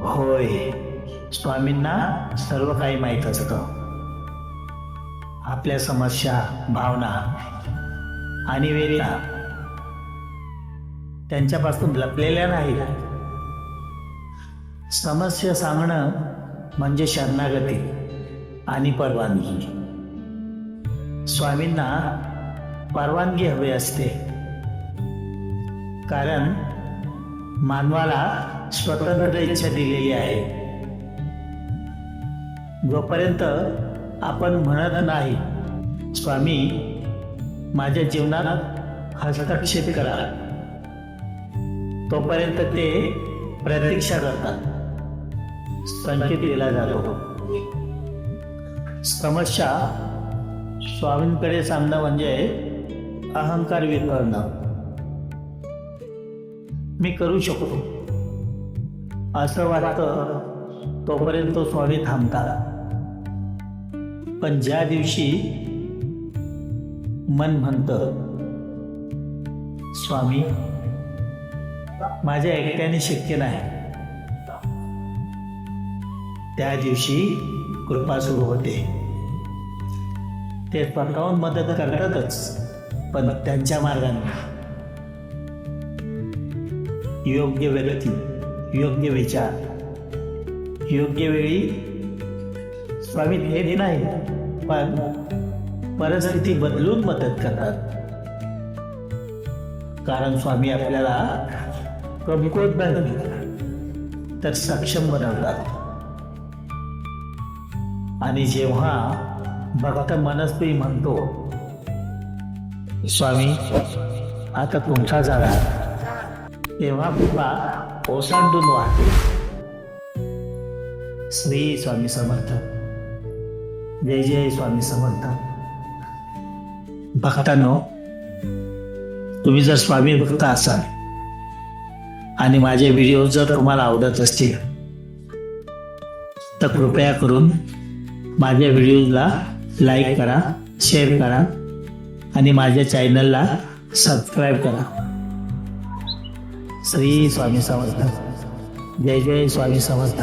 होय, स्वामींना सर्व काही माहीत असतं. आपल्या समस्या, भावना आणि वेदना त्यांच्यापासून लपलेल्या नाहीत. समस्या सांगणं म्हणजे शरणागती आणि परवानगी. स्वामींना परवानगी हवी असते, कारण मानवाला स्वतंत्र इच्छा दिलेली आहे. जोपर्यंत आपण म्हणत नाही, स्वामी माझ्या जीवनात हस्तक्षेप करा, तोपर्यंत ते प्रतीक्षा करतात. संकेत दिला जातो. समस्या स्वामींकडे सांगणं म्हणजे अहंकार विखरणं. मी करू शकतो असं वाटतं तोपर्यंत स्वामी थांबतात. पण ज्या दिवशी मन म्हणतं, स्वामी माझ्या एकट्याने शक्य नाही, त्या दिवशी कृपा सुरू होते. ते स्वतःहून मदत करतातच, पण त्यांच्या मार्गाने. योग्य व्यक्ती, योग्य विचार, योग्य वेळी स्वामी हे नाही, पण परिस्थिती बदलून मदत करतात. कारण स्वामी आपल्याला कमकुवत नाही तर सक्षम बनवतात. आणि जेव्हा भक्त मनस्वी म्हणतो, स्वामी आता तुमचा झाला, तेव्हा कृपा ओसांडून वाहते. श्री स्वामी समर्थ. जय जय स्वामी समर्थ. भक्तांनो, तुम्ही जर स्वामी भक्त असाल आणि माझे व्हिडिओ जर तुम्हाला आवडत असतील तर कृपया करून माझ्या व्हिडिओला लाईक करा, शेअर करा आणि माझ्या चॅनलला सबस्क्राईब करा. श्री स्वामी समर्थ. जय जय स्वामी समर्थ.